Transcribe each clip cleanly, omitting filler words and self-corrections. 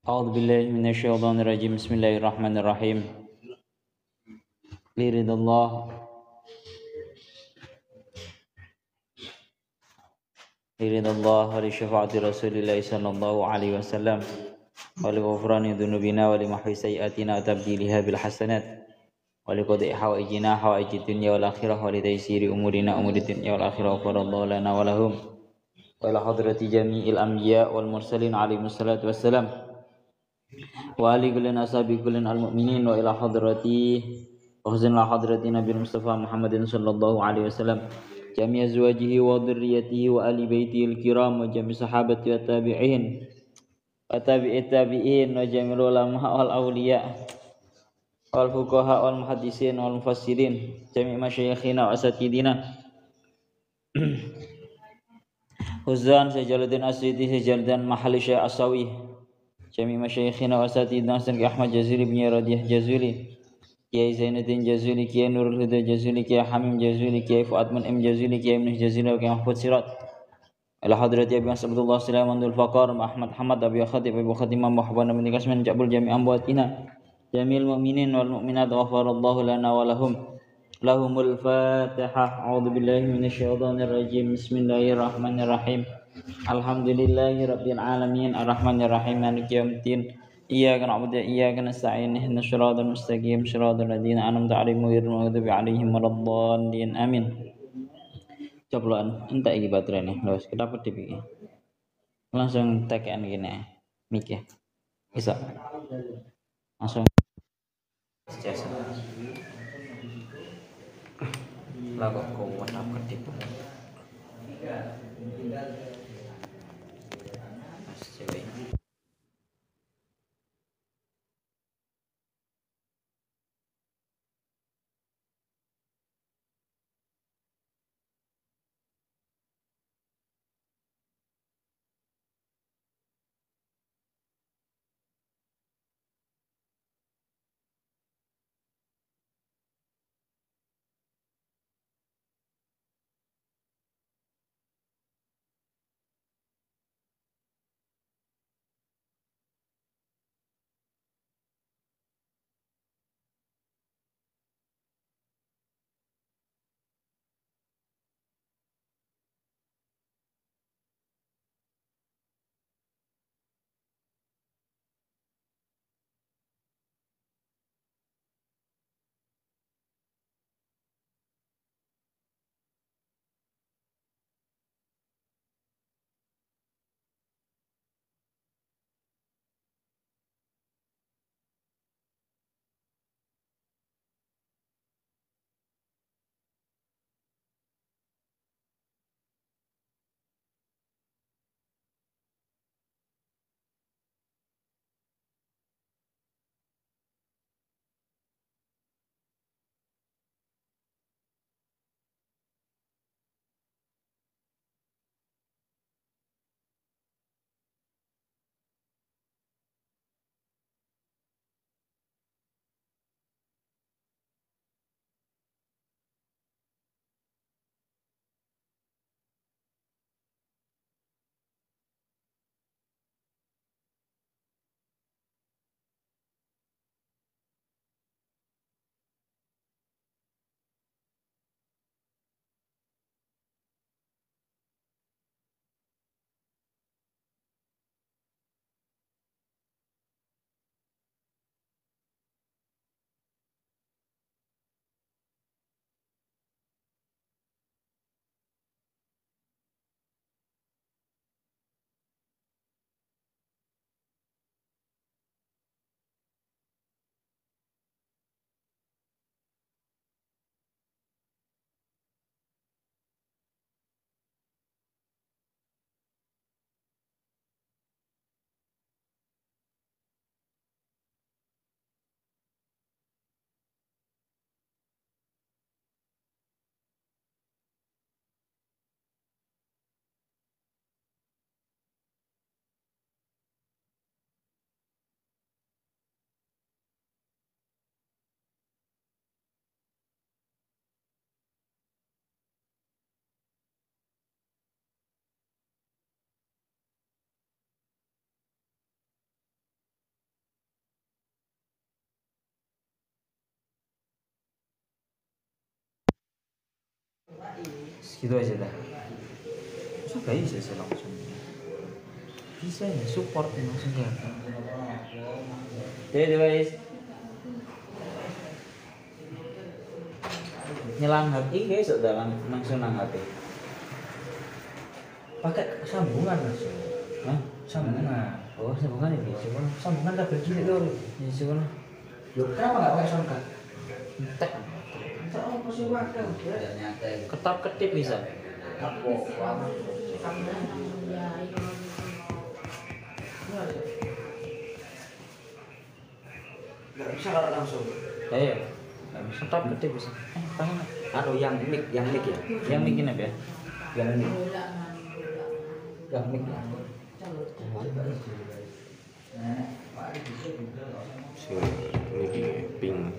أعوذ بالله من الشيطان الرجيم بسم الله الرحمن الرحيم لرضا الله ولشفاعة رسول الله صلى الله عليه وسلم ولغفران ذنوبنا ولمحو سيئاتنا وتبديلها بالحسنات ولقضاء حوائج الدنيا والآخرة ولتيسير أمور الدنيا والآخرة غفر الله لنا ولهم وإلى حضرة جميع الأنبياء والمرسلين عليهم الصلاة والسلام وآل كل أصحاب كل المؤمنين وإلى حضرة نبي المصطفى محمد صلى الله عليه وسلم جميع أزواجه وذريته وآل بيته الكرام وجميع صحابته والتابعين التابعين وجميع العلماء والأولياء والفقهاء والمحدثين والمفسرين جميع مشايخنا وأساتذتنا Huzan Sejaluddin Asyidi Sejaluddin Mahali Syekh Asawi Jami Masyayikhina wa Asatidna Hasan Ahmad Jazuli bin Radiyah Jazuli Kiai Zainuddin Jazuli Kiai Nurul Huda Jazuli Kiai Hamim Jazuli Kiai Fuad Mun'im Jazuli Kiai Ibn Jazuli Kiai Mahfud Sirat Ila hadrati Abi Abdullah Sulaiman Dul Faqar Ahmad Hamad Abi Khatib Abu Khatimah Muhabban Ibn Kasman Jabul Jami Amwatina Jamil Mu'minin wal Mu'minat Ghafarallahu lana wa lahumul Fatihah. A'udzu billahi minasyaitonir rajim. Bismillahirrahmanirrahim. Alhamdulillahi rabbil alamin arrahmanir rahim maliki yaumiddin. Iyyaka na'budu wa iyyaka nasta'in ihdinas siratal mustaqim siratal ladzina an'amta 'alaihim ghairil maghdubi 'alaihim waladdallin. Amin. Cobloan entek iki baterainya. Wes kedapet iki. Langsung tekan gini. Mikir. Bisa. Langsung lah kok kuat apa tipu. Mas cewek. Situ aja dah. Suka bisa sih langsung. Bisa ya support langsung ya. Jadi guys. Nyelang hati guys sudah langsung nang hati. Pakai sambungan langsung. Hah? Sambungan. Oh, sambungan ini. Coba sambungan kabel cilik lho. Ya coba. Loh, kenapa enggak pakai soundcard? Entek. Oh, masih wakil. Ketap ketip bisa. Enggak bisa kalau langsung. Iya. Enggak bisa ketap ketip bisa. Tangan. Aduh yang mic ya. Yang mic ini ya. Yang mic. Yang mic. Ini ping.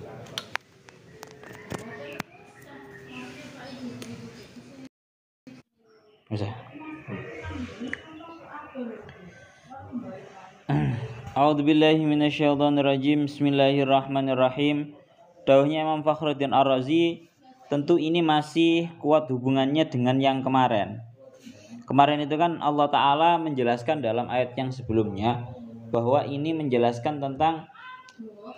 Bisa. A'udzubillahi minasyaitonirrajim. Bismillahirrahmanirrahim. Dawuhnya Imam Fakhruddin Ar-Razi, tentu ini masih kuat hubungannya dengan yang kemarin. Kemarin itu kan Allah Ta'ala menjelaskan dalam ayat yang sebelumnya bahwa ini menjelaskan tentang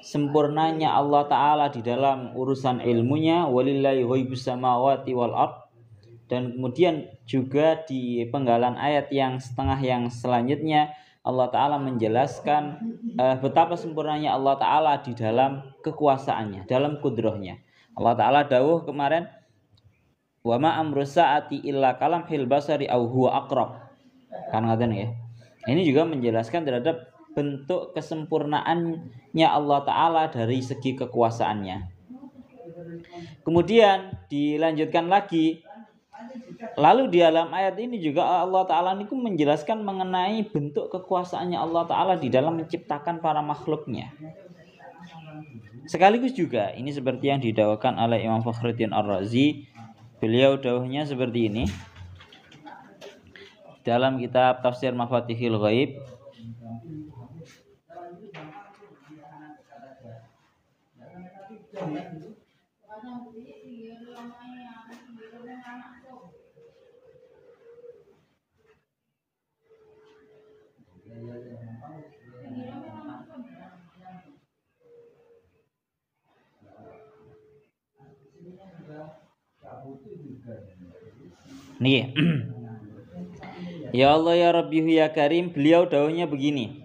sempurnanya Allah Ta'ala di dalam urusan ilmunya, walillahi ghaibus samawati wal ard. Dan kemudian juga di penggalan ayat yang setengah yang selanjutnya Allah Ta'ala menjelaskan betapa sempurnanya Allah Ta'ala di dalam kekuasaannya, dalam kudrahnya. Allah Ta'ala dawuh kemarin, wa ma amru sa'ati illa kalamhil basari aw huwa aqrab. Kan ngaten ya. Ini juga menjelaskan terhadap bentuk kesempurnaannya Allah Ta'ala dari segi kekuasaannya. Kemudian dilanjutkan lagi, lalu di dalam ayat ini juga Allah Ta'ala niku menjelaskan mengenai bentuk kekuasaannya Allah Ta'ala di dalam menciptakan para makhluknya. Sekaligus juga ini seperti yang didakwakan oleh Imam Fakhruddin Ar-Razi. Beliau dawuhnya seperti ini dalam kitab Tafsir Mafatihil Ghaib. Nih. Ya Allah ya Rabbi ya Karim, beliau dawuhnya begini.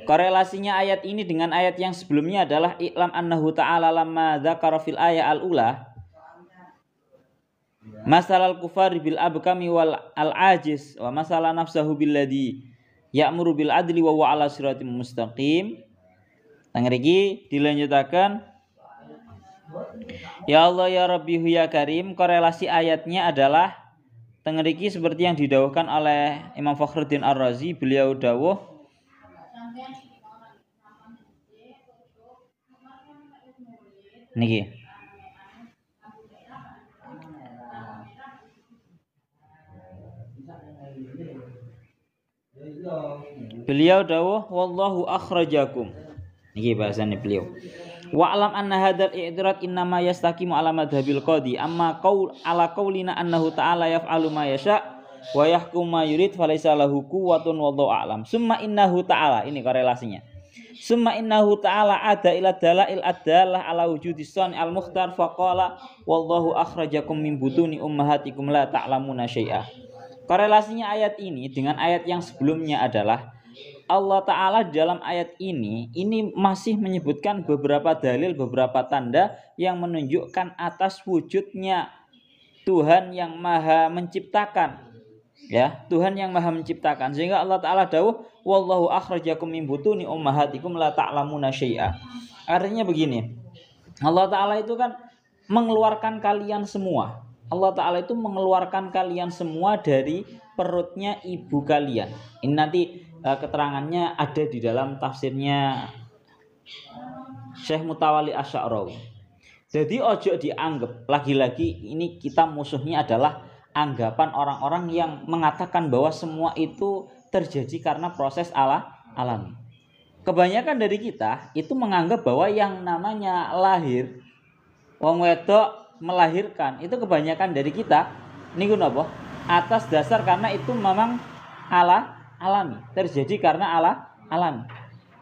Korelasinya ayat ini dengan ayat yang sebelumnya adalah i'lam annahu ta'ala lamma dzakara fil ayat al-ula masalal kufari bil abkami wal al-ajiz wa masalah nafsahu billadhi ya'muru bil adli wa huwa ala siratim mustaqim. Tangriki dilanjutakan, ya Allah ya Rabbi ya Karim, korelasi ayatnya adalah tengeriki seperti yang didawuhkan oleh Imam Fakhruddin Ar-Razi. Beliau dawuh, niki, beliau dawuh wallahu akhrajakum. Niki bahasane beliau. Wa alam anna hadzal i'tirad innama yastaqimu ala madhhabil qadi amma qaul ala qaulina annahu ta'ala yaf'alu ma yasha wa yahkum ma yurid falaysa lahu quwwatun wallahu a'lam. Summa innahu ta'ala, ini korelasinya. Summa innahu ta'ala ada ila dalail adalah ala wujudis sun al mukhtar faqala wallahu akhrajakum min butuni ummahatikum la ta'lamuna syai'a. Korelasinya ayat ini dengan ayat yang sebelumnya adalah Allah Ta'ala dalam ayat ini masih menyebutkan beberapa dalil, beberapa tanda yang menunjukkan atas wujudnya Tuhan yang maha menciptakan. Ya, Tuhan yang maha menciptakan. Sehingga Allah Ta'ala dawuh, wallahu akhrajakum min butuni ummahatikum la ta'lamuna syai'a. Artinya begini, Allah Ta'ala itu kan mengeluarkan kalian semua. Allah Ta'ala itu mengeluarkan kalian semua dari perutnya ibu kalian. Ini nanti keterangannya ada di dalam tafsirnya Syekh Mutawalli Asy'arawi. Jadi ojo dianggap, lagi-lagi ini kita musuhnya adalah anggapan orang-orang yang mengatakan bahwa semua itu terjadi karena proses alami. Kebanyakan dari kita itu menganggap bahwa yang namanya lahir, wong wedok melahirkan, itu kebanyakan dari kita niku napa? Atas dasar karena itu memang alami, terjadi karena alami.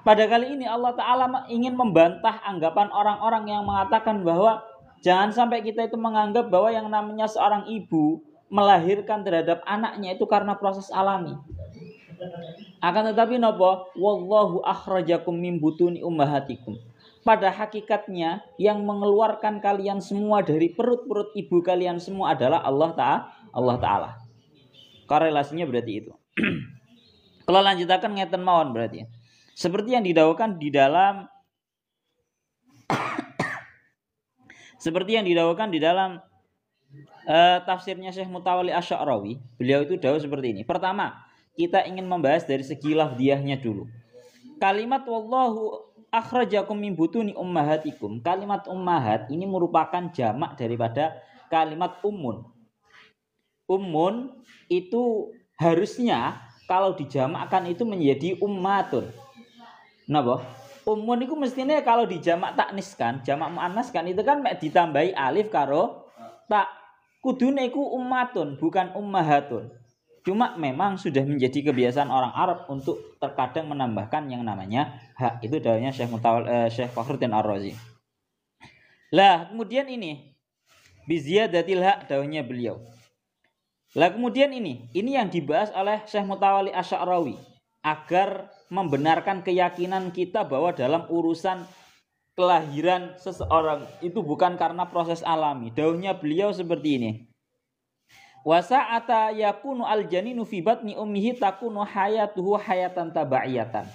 Pada kali ini Allah Ta'ala ingin membantah anggapan orang-orang yang mengatakan bahwa jangan sampai kita itu menganggap bahwa yang namanya seorang ibu melahirkan terhadap anaknya itu karena proses alami. Akan tetapi napa? Wallahu akhrajakum min butuni ummahatikum. Pada hakikatnya yang mengeluarkan kalian semua dari perut-perut ibu kalian semua adalah Allah Ta'ala. Korelasinya berarti itu. Kalau lanjutakan ngeten mawon berarti. Seperti yang didawuhkan di dalam tafsirnya Syekh Mutawalli Asy-Sya'rawi, beliau itu dawuh seperti ini. Pertama, kita ingin membahas dari segi lafdhiyahnya dulu. Kalimat wallahu akhrajakum min butuni ummahatikum. Kalimat ummahat ini merupakan jamak daripada kalimat ummun. Ummun itu harusnya kalau dijamakkan itu menjadi ummatun. Napa? Ummun itu mestinya kalau dijamak takniskan, jamak muannas kan itu kan ditambahi alif karo tak. Kudune iku ummatun bukan ummahatun. Cuma memang sudah menjadi kebiasaan orang Arab untuk terkadang menambahkan yang namanya hak. Itu dawuhnya Syekh Fakhruddin Ar-Razi. Lah, kemudian ini biziyadatil hak dawuhnya beliau. Lah kemudian ini yang dibahas oleh Syekh Mutawalli Asy-Sya'rawi agar membenarkan keyakinan kita bahwa dalam urusan kelahiran seseorang itu bukan karena proses alami. Dawuhnya beliau seperti ini. Wa sa'ata yakunu al-janinu fi batni ummihi takunu hayatuhu hayatan tabaiyatan.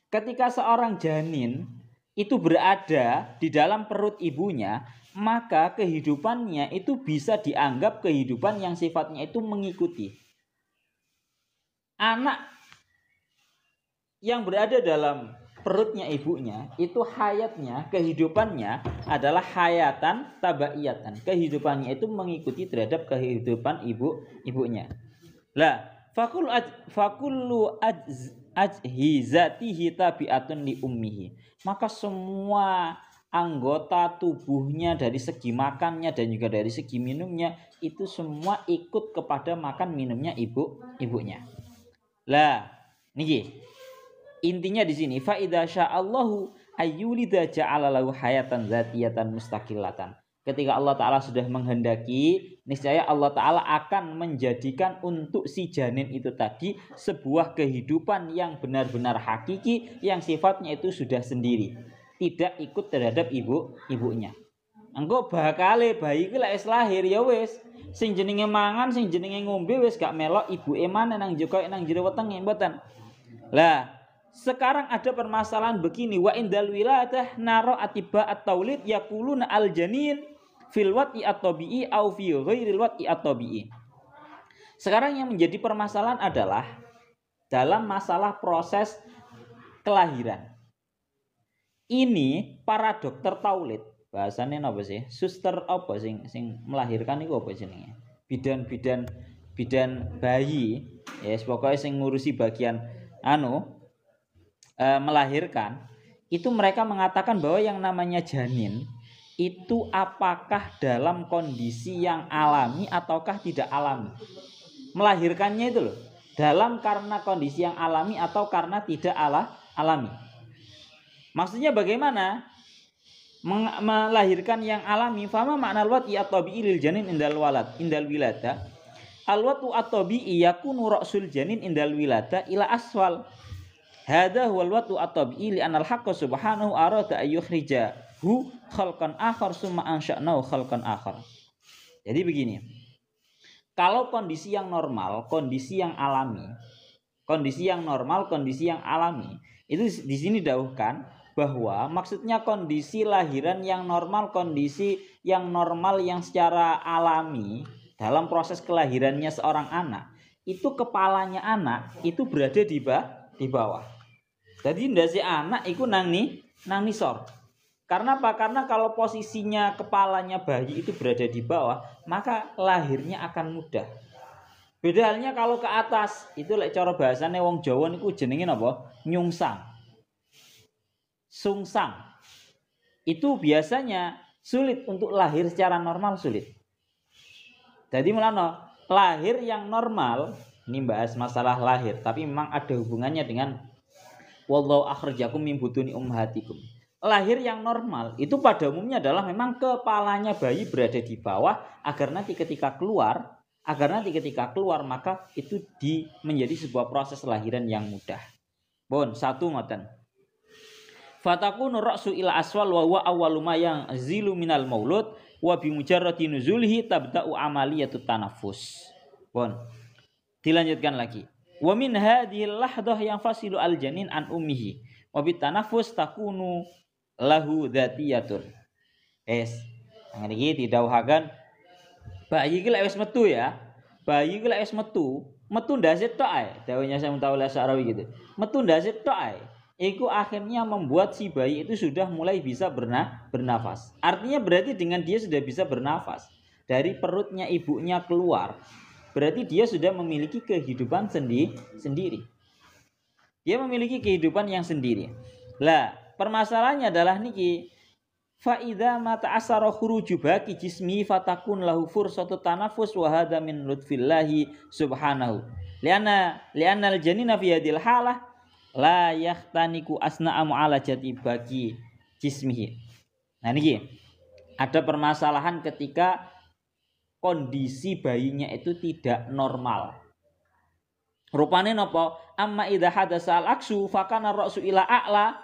Ketika seorang janin itu berada di dalam perut ibunya, maka kehidupannya itu bisa dianggap kehidupan yang sifatnya itu mengikuti. Anak yang berada dalam perutnya ibunya itu hayatnya, kehidupannya adalah hayatan tabaiyatan. Kehidupannya itu mengikuti terhadap kehidupan ibunya. Lah, fakullu ajhizatihi tabi'atun li ummihi. Maka semua anggota tubuhnya dari segi makannya dan juga dari segi minumnya itu semua ikut kepada makan minumnya ibunya. Lah, niki intinya di sini fa idza sya'allahu ayyulida ja'ala lahu hayatan dzatiyatan mustaqillatan. Ketika Allah Ta'ala sudah menghendaki, niscaya Allah Ta'ala akan menjadikan untuk si janin itu tadi sebuah kehidupan yang benar-benar hakiki, yang sifatnya itu sudah sendiri, tidak ikut terhadap ibunya. Engko bakale bayi iki lek lahir ya wis, sing jenenge mangan, sing jenenge ngombe wis gak melok ibuke maneh nang jero wetenge mboten. Lah, sekarang ada permasalahan begini, wa indal wiladah naro atiba at-taulid yaquluna al-janin fil wat'i at-tabi'i au fi ghairil wat'i at-tabi'i. Sekarang yang menjadi permasalahan adalah dalam masalah proses kelahiran. Ini para dokter taulid, bahasane napa sih? Suster apa sing melahirkan iku apa jenenge? Bidan bayi, ya yes, pokoknya sing ngurusi bagian melahirkan, itu mereka mengatakan bahwa yang namanya janin itu apakah dalam kondisi yang alami ataukah tidak alami. Melahirkannya itu loh, dalam karena kondisi yang alami atau karena tidak alami. Maksudnya bagaimana? Melahirkan yang alami, fama makna al-wat'i at-tabi'i lil janin indal wilada. Al-wat'u at-tabi'i yakunu ra'sul janin indal wilada ila asfal. Hadha huwal wat'u at-tabi'i li anal haqqa subhanahu arada ayyukhrijahu khalqan akhar summa ansha'nahu khalqan akhar. Jadi begini. Kalau kondisi yang normal, kondisi yang alami, itu di sini dawuhkan bahwa maksudnya kondisi lahiran yang normal, kondisi yang normal yang secara alami dalam proses kelahirannya seorang anak, itu kepalanya anak itu berada di bawah. Jadi ndase anak iku nang nisor. Karena apa? Karena kalau posisinya kepalanya bayi itu berada di bawah, maka lahirnya akan mudah. Beda halnya kalau ke atas, itu lek cara bahasane wong Jawa niku jenenge napa? Nyungsang. Sungsang. Itu biasanya sulit untuk lahir secara normal, sulit. Jadi mulane lahir yang normal, ini bahas masalah lahir, tapi memang ada hubungannya dengan wallahu akhrajakum min butuni ummahatikum. Lahir yang normal itu pada umumnya adalah memang kepalanya bayi berada di bawah agar nanti ketika keluar maka itu menjadi sebuah proses lahiran yang mudah. Bon, satu ngoten. Fatakunu ra'su ila aswal wa huwa awwalu ma yanzilu minal maulud wa bi mujarradi nuzulihi tabda'u amaliyatut tanaffus. Bon. Dilanjutkan lagi. Wa min hadhihi lahdah yang fasilu al janin an ummihi wa bit tanaffus takunu lahu dzatiyatun. Ngene iki didhawuhaken bayi iki lek wis metu ya. Bayi iki lek wis metu ndase tok ae. Dawuhnya saya Muntawil Syarawi gitu. Metu ndase tok ae. Iku akhirnya membuat si bayi itu sudah mulai bisa bernafas. Artinya berarti dengan dia sudah bisa bernafas dari perutnya ibunya keluar, berarti dia sudah memiliki kehidupan sendiri. Dia memiliki kehidupan yang sendiri. Lah, permasalahannya adalah niki fa idza ma ta'assara khuruju baqi jismi fatakun lahu fursatu tanafus wa hadza min lutfillahi subhanahu. Lianna al-janina fi hadhil halah la yahtaniku asna'a mu'alajati bagi jismihi. Nah niki ada permasalahan ketika kondisi bayinya itu tidak normal. Rupane napa? Amma idza hadasa al-aksu fakana ra'su ila a'la.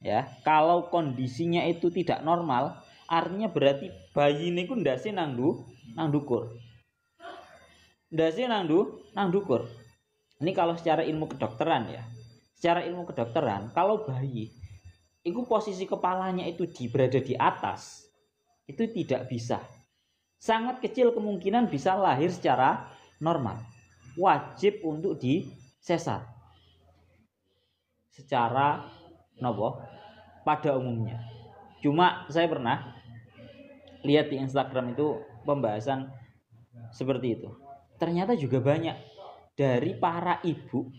Ya, kalau kondisinya itu tidak normal, artinya berarti bayi niku ndase nang ndukur. Ndase nang ndukur. Ini kalau secara ilmu kedokteran ya. Secara ilmu kedokteran, kalau bayi itu posisi kepalanya itu berada di atas, itu tidak bisa. Sangat kecil kemungkinan bisa lahir secara normal. Wajib untuk disesar. Secara pada umumnya. Cuma saya pernah lihat di Instagram itu pembahasan seperti itu. Ternyata juga banyak dari para ibu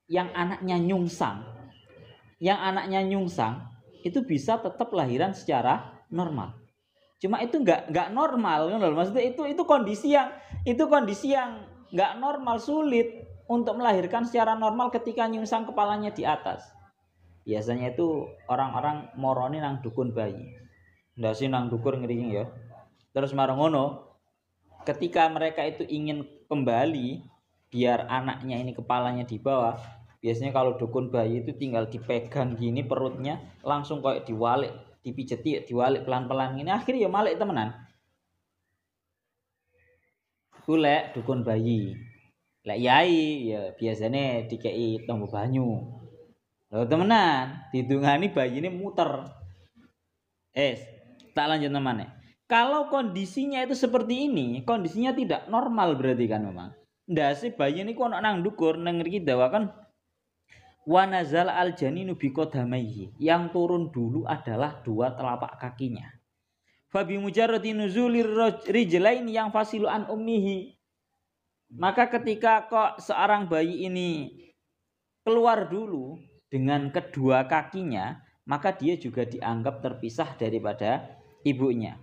yang anaknya nyungsang itu bisa tetap lahiran secara normal. Cuma itu nggak normal, maksudnya itu kondisi yang nggak normal, sulit untuk melahirkan secara normal ketika nyungsang kepalanya di atas. Biasanya itu orang-orang moroni nang dukun bayi, ndak sih nang dukur ngering ya. Terus marongono, ketika mereka itu ingin kembali biar anaknya ini kepalanya di bawah. Biasanya kalau dukun bayi itu tinggal dipegang gini perutnya, langsung kayak diwalik, dipijeti, diwalik pelan-pelan gini, akhirnya ya malik temenan. Kulek dukun bayi. Lek yai ya biasanya dikei tombo banyu. Lho temenan, didungani bayi ini muter. Tak lanjut namanya. Kalau kondisinya itu seperti ini, kondisinya tidak normal berarti kan memang. Ndase bayi ini kok nang ndukur nang ngriki dawakan wa nazal al janinu bi qadamaihi, yang turun dulu adalah dua telapak kakinya. Fa bi mujarradi nuzulir rijlain yang fasilu an ummihi, maka ketika kok seorang bayi ini keluar dulu dengan kedua kakinya, maka dia juga dianggap terpisah daripada ibunya.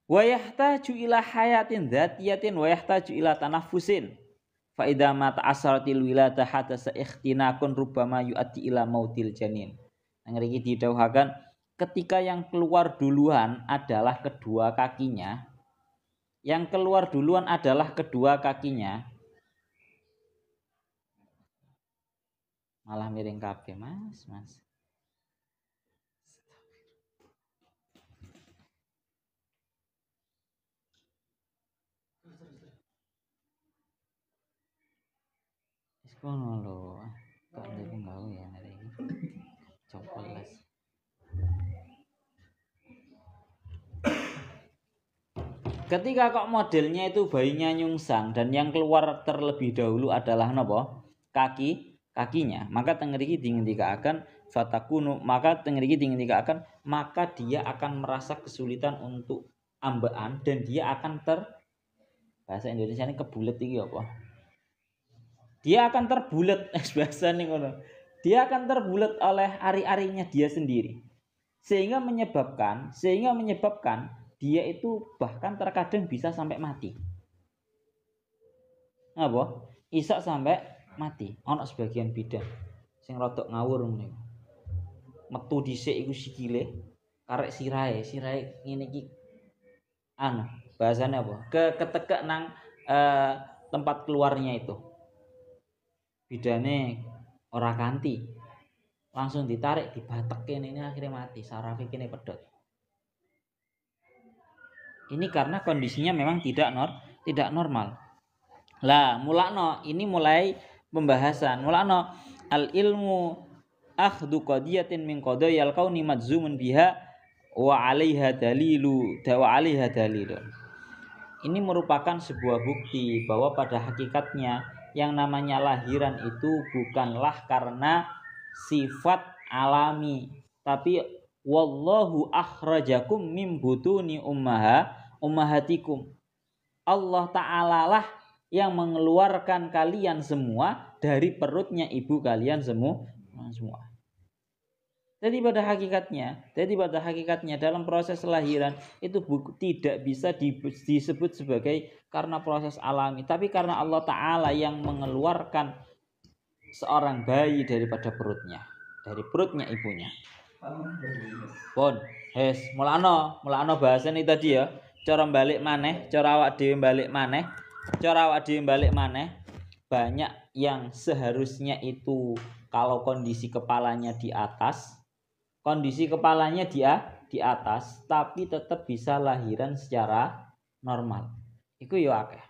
Wa yahtaju ila hayatin dzatiyatin wa yahtaju ila tanaffusin. Fa idza ma ta'assaratil wilada hadasa ikhtinakun rubbama yu'addi ila mautil janin. Nang ngriki didhawuhaken ketika yang keluar duluan adalah kedua kakinya. Yang keluar duluan adalah kedua kakinya. Malah miring kabeh, Mas. Kono lho, kok ndek nggawe ya hari ini. Copeles. Ketika kok modelnya itu bayinya nyungsang dan yang keluar terlebih dahulu adalah napa? Kakinya, maka tengriki dingendikaken fatakunu, maka dia akan merasa kesulitan untuk ambaan dan dia akan bahasa Indonesia ini kebulet iki apa? Dia akan terbulet, bahasa nih ngono. Dia akan terbulet oleh ari-arinya dia sendiri. Sehingga menyebabkan dia itu bahkan terkadang bisa sampai mati. Apa? Isak sampai mati. Ana sebagian bidan sing rodok ngawur ngene. Metu dhisik iku sikile, karek sirahe ngene iki anu, bahasanya apa? Ketekek nang tempat keluarnya itu. Bidane ora kanti. Langsung ditarik, dibatek kene, ini akhirnya mati, sarafe kene pedot. Ini karena kondisinya memang tidak normal. Lah, mulakno ini mulai pembahasan. Mulakno al ilmu akhdhu qadiyatin min qadayal kauni madzumun biha wa 'alaiha dalilu wa 'alaiha dalilu. Ini merupakan sebuah bukti bahwa pada hakikatnya yang namanya lahiran itu bukanlah karena sifat alami, tapi wallahu akhrajakum mim butuni ummahatikum. Allah Ta'ala lah yang mengeluarkan kalian semua dari perutnya ibu kalian semua. Jadi pada hakikatnya dalam proses lahiran itu tidak bisa disebut sebagai karena proses alami, tapi karena Allah Ta'ala yang mengeluarkan seorang bayi daripada perutnya, dari perutnya ibunya. Pun, mulakno bahasan itu tadi ya. Cara balik maneh, cara awak dhewe balik maneh, banyak yang seharusnya itu kalau kondisi kepalanya di atas, di atas, tapi tetap bisa lahiran secara normal. Iku ya akeh.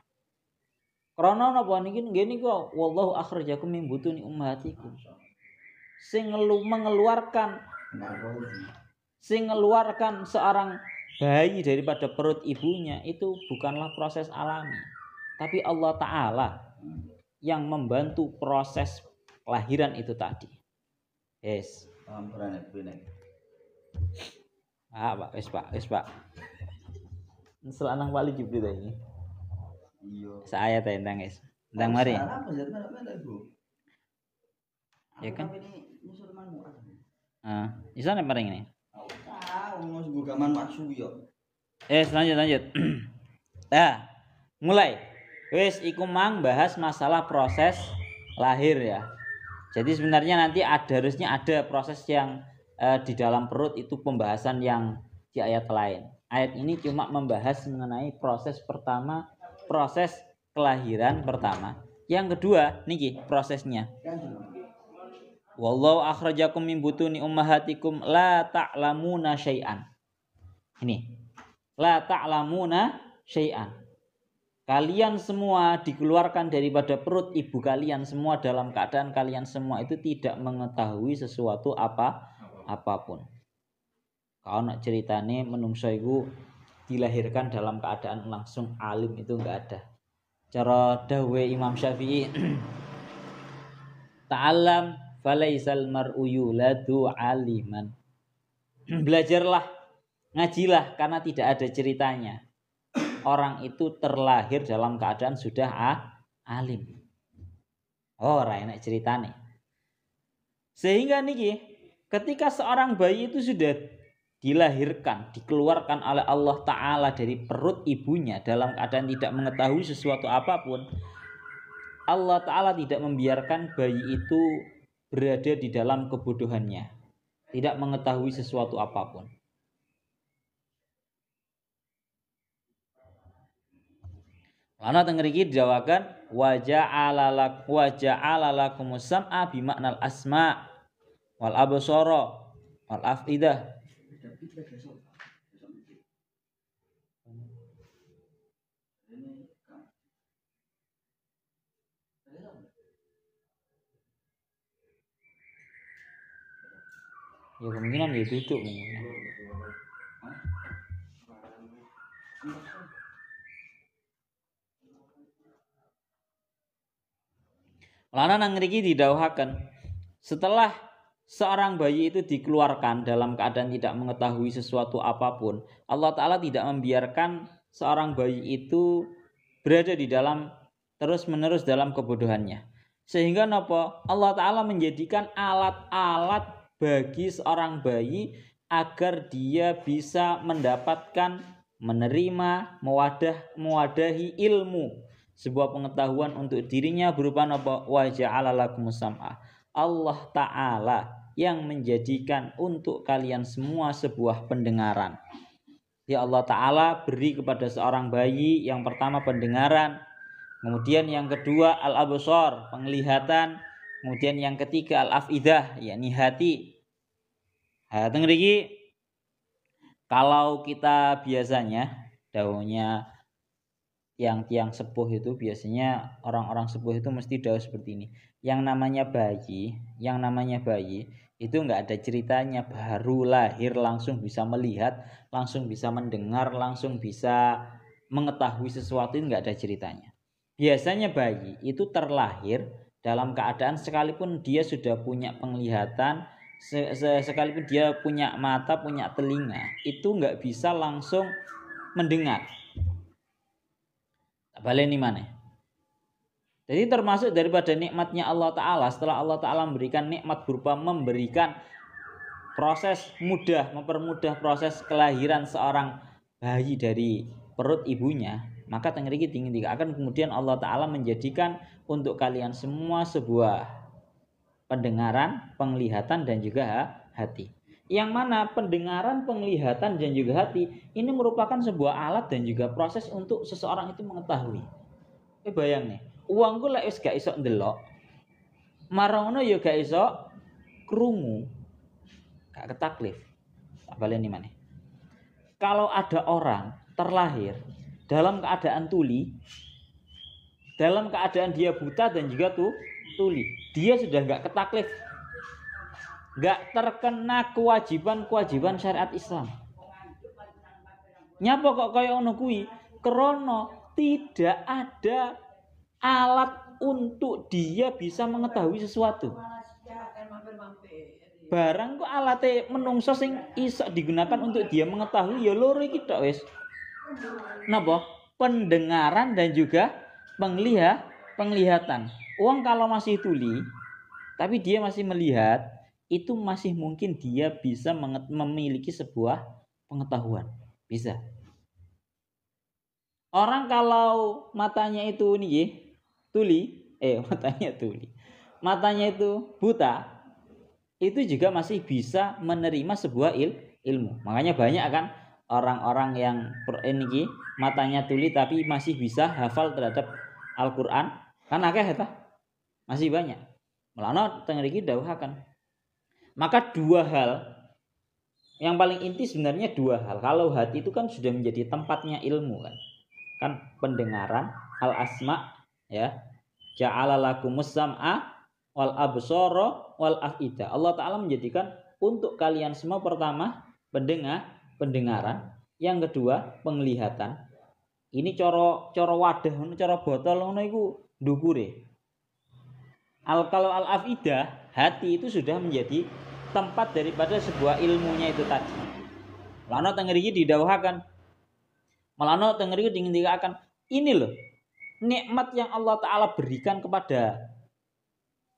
Krana napa niki ngene kok wallahu akhrajakum min butuni ummahatikum. Sing mengeluarkan seorang bayi daripada perut ibunya itu bukanlah proses alami, tapi Allah Ta'ala yang membantu proses lahiran itu tadi. Yes. Pak, wis Pak. Selanang wali Jibril ini. Iya. Saya tentang guys. Tentang mari. Ya kan? Di sana paling ini. Lanjut. Mulai. Wis iku mang bahas masalah proses lahir ya. Jadi sebenarnya nanti harusnya ada proses yang di dalam perut itu pembahasan yang di ayat lain. Ayat ini cuma membahas mengenai proses pertama, proses kelahiran pertama. Yang kedua, niki prosesnya. Wallahu akhrajakum min butuni ummahatikum la ta'lamuna syai'an. Ini. La ta'lamuna syai'an. Kalian semua dikeluarkan daripada perut ibu kalian semua dalam keadaan kalian semua itu tidak mengetahui sesuatu apapun. Kalau nak ceritane menungso iku dilahirkan dalam keadaan langsung alim itu enggak ada. Cara dawuh Imam Syafi'i ta'allam falaisal mar'u yuladu aliman. Belajarlah, ngajilah karena tidak ada ceritanya. Orang itu terlahir dalam keadaan sudah alim. Ora enak ceritane. Sehingga niki ketika seorang bayi itu sudah dilahirkan, dikeluarkan oleh Allah Ta'ala dari perut ibunya dalam keadaan tidak mengetahui sesuatu apapun, Allah Ta'ala tidak membiarkan bayi itu berada di dalam kebodohannya, tidak mengetahui sesuatu apapun. Lana tengeriki dijawakan wa ja'ala lakumus sam'a bi maknal asma wal absara wal afidah. Ya kemungkinan ya duduk mungkin. Lana nang ngriki didhawuhaken setelah seorang bayi itu dikeluarkan dalam keadaan tidak mengetahui sesuatu apapun, Allah Ta'ala tidak membiarkan seorang bayi itu berada di dalam terus-menerus dalam kebodohannya. Sehingga napa? Allah Ta'ala menjadikan alat-alat bagi seorang bayi agar dia bisa mendapatkan, menerima, mewadahi ilmu sebuah pengetahuan untuk dirinya berupa apa? Wa ja'ala lakumus sam'a. Allah Ta'ala yang menjadikan untuk kalian semua sebuah pendengaran. Ya Allah Ta'ala beri kepada seorang bayi yang pertama pendengaran, kemudian yang kedua al-absar, penglihatan, kemudian yang ketiga al-afidah, yakni hati. Teng mriki kalau kita biasanya dawuhnya yang tiang sepuh itu biasanya orang-orang sepuh itu mesti dawuh seperti ini. Yang namanya bayi itu enggak ada ceritanya, baru lahir langsung bisa melihat, langsung bisa mendengar, langsung bisa mengetahui sesuatu, itu enggak ada ceritanya. Biasanya bayi itu terlahir dalam keadaan sekalipun dia sudah punya penglihatan, sekalipun dia punya mata, punya telinga, itu enggak bisa langsung mendengar. Baleni mana? Jadi termasuk daripada nikmatnya Allah Ta'ala, setelah Allah Ta'ala memberikan nikmat berupa memberikan proses mempermudah proses kelahiran seorang bayi dari perut ibunya, maka teng mriki akan kemudian Allah Ta'ala menjadikan untuk kalian semua sebuah pendengaran, penglihatan dan juga hati. Yang mana pendengaran, penglihatan dan juga hati ini merupakan sebuah alat dan juga proses untuk seseorang itu mengetahui. Bayang nih, uangku lek wis gak iso ndelok, marono ya gak iso krungu, gak ketaklif. Tak baleni maneh. Kalau ada orang terlahir dalam keadaan tuli, dalam keadaan dia buta dan juga tuli, dia sudah gak ketaklif, gak terkena kewajiban syariat Islam. Nyapa kok kaya ngono kuwi? Krana tidak ada alat untuk dia bisa mengetahui sesuatu. Barang kok alate menungso sing iso digunakan untuk dia mengetahui ya loro iki tok wis. Napa? Pendengaran dan juga penglihatan. Wong kalau masih tuli tapi dia masih melihat, itu masih mungkin dia bisa memiliki sebuah pengetahuan. Bisa. Orang kalau matanya itu matanya itu buta, itu juga masih bisa menerima sebuah ilmu. Makanya banyak kan orang-orang yang ini matanya tuli tapi masih bisa hafal terhadap Al-Qur'an. Kan akeh eta. Masih banyak. Mulane teng mriki dawuhaken. Maka dua hal yang paling inti sebenarnya dua hal. Kalau hati itu kan sudah menjadi tempatnya ilmu kan pendengaran, al-asma, ya, ja'ala lakumus sam'a wal absara wal afida. Allah Ta'ala menjadikan untuk kalian semua pertama pendengaran, yang kedua penglihatan. Ini coro wadah, coro botol ngono iku ndukure. Kalau al-afida, hati itu sudah menjadi tempat daripada sebuah ilmunya itu tadi. Lana teng mriki didhawuhaken. Malano teng mriki dingin-dingin ini loh nikmat yang Allah Ta'ala berikan kepada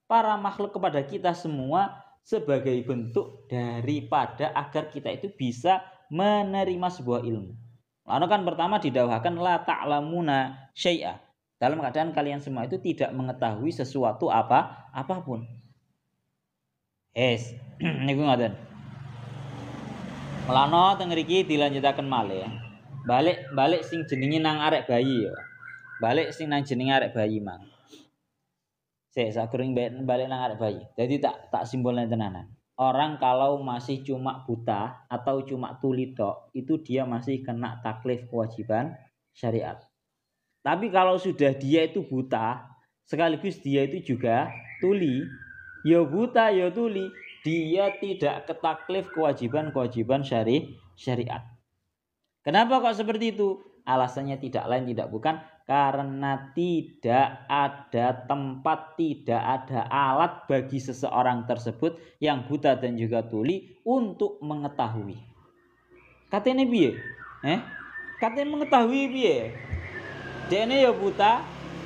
para makhluk, kepada kita semua sebagai bentuk daripada agar kita itu bisa menerima sebuah ilmu. Lalu kan pertama didawahkan la ta'lamuna syai'a, dalam keadaan kalian semua itu tidak mengetahui sesuatu apapun. Niku ngoten. Melano teng mriki dilanjutaken malih. Balik sing jenenge nang arek bayi ya. Balik sing nang jenenge arek bayi mang. Sakurang balik nang arek bayi. Jadi tak simpulnya tenanan. Orang kalau masih cuma buta atau cuma tuli tok, itu dia masih kena taklif kewajiban syariat. Tapi kalau sudah dia itu buta, sekaligus dia itu juga tuli, ya buta ya tuli, dia tidak ketaklif kewajiban syariat. Kenapa kok seperti itu? Alasannya tidak lain tidak bukan karena tidak ada tempat, tidak ada alat bagi seseorang tersebut yang buta dan juga tuli untuk mengetahui. Katanya piye? Katanya mengetahui piye? Dene ya buta,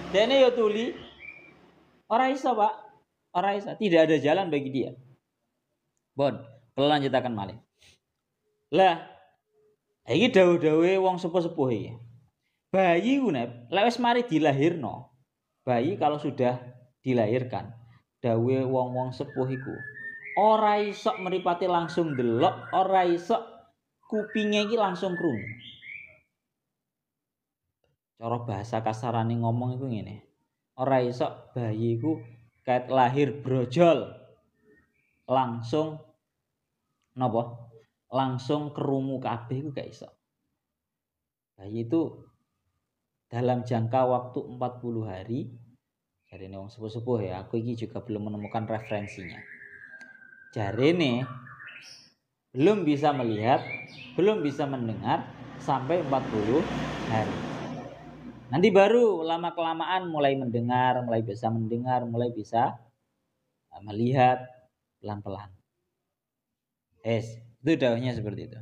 dene ya tuli. Ora iso, Pak. Ora iso, tidak ada jalan bagi dia. Bon, lanjutaken malih. Lah, iki dawuh-dawuhe wong sepuh-sepuh iki. Bayi ku Nep, lek wis mari dilahirno. Bayi kalau sudah dilahirkan, dawe wong-wong sepuh iku ora iso mripate langsung delok, ora iso kupinge iki langsung krungu. Cara bahasa kasarane ngomong iku ngene. Ora iso bayi iku kayak lahir brojol langsung napa? Langsung krungu kabeh iku gak iso. Bayi itu dalam jangka waktu 40 hari, jarene wong sepuh-sepuh ya, aku iki juga belum menemukan referensinya. Jarene belum bisa melihat, belum bisa mendengar sampai 40 hari. Nanti baru lama-kelamaan mulai mendengar, mulai bisa mendengar, mulai bisa melihat pelan-pelan. Itu dawuhnya seperti itu.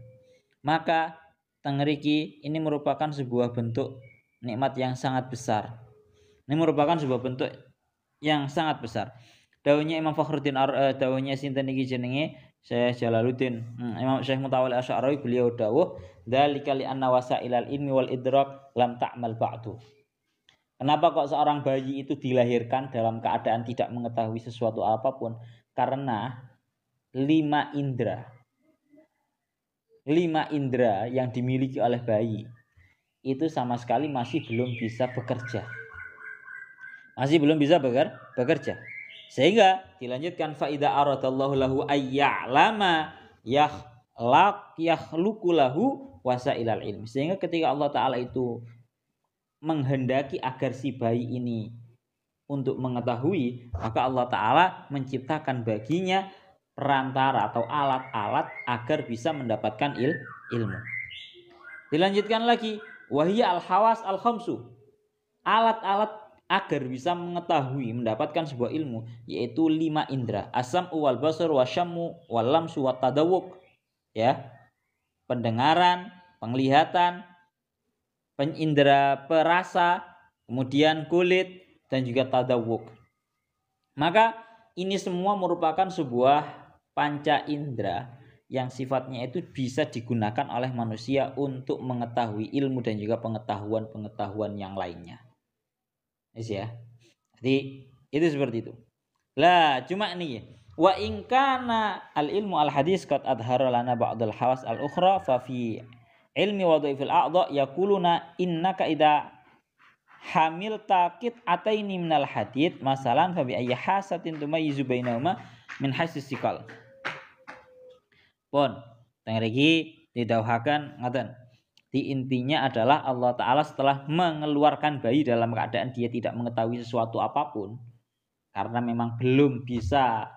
Maka tengeriki ini merupakan sebuah bentuk nikmat yang sangat besar. Ini merupakan sebuah bentuk yang sangat besar. Dawuhnya Imam Fakhruddin dawuhnya sinten iki jenenge Syekh Jalaluddin. Imam Syekh Mutawalli Asy'ari beliau dawuh, "Dzalika li anna wasailal ilmi wal idrak lam ta'mal ba'du." Kenapa kok seorang bayi itu dilahirkan dalam keadaan tidak mengetahui sesuatu apapun? Karena 5 indera yang dimiliki oleh bayi itu sama sekali masih belum bisa bekerja. Masih belum bisa bekerja. Sehingga dilanjutkan faida aradallahu lahu ayya'lama yakhluqu lahu wasailal ilmi. Sehingga ketika Allah Ta'ala itu menghendaki agar si bayi ini untuk mengetahui, maka Allah Ta'ala menciptakan baginya perantara atau alat-alat agar bisa mendapatkan ilmu. Dilanjutkan lagi, wahiyya al-hawas al-khamsu. Alat-alat agar bisa mengetahui, mendapatkan sebuah ilmu, yaitu 5 indera. As-sam'u wal basar wasyammu wal lamsu wat tadawwuq. Ya. Pendengaran, penglihatan, indera perasa, kemudian kulit dan juga tadawwuq. Maka ini semua merupakan sebuah panca indera yang sifatnya itu bisa digunakan oleh manusia untuk mengetahui ilmu dan juga pengetahuan-pengetahuan yang lainnya. Ya. Jadi itu seperti itu. Lah, cuma nih, wa in kana al ilmu al hadis qad adhara lana ba'dal hawas al ukhra fa fi ilmi wadhifil a'dha yaquluna innaka idza hamil taqit ataini minal hadid masalan fa bi ayyi hasatin tumayyizu bainahuma min hasis sikal. Pun teng mriki didhawuhaken ngoten. Di intinya adalah Allah Ta'ala setelah mengeluarkan bayi dalam keadaan dia tidak mengetahui sesuatu apapun, karena memang belum bisa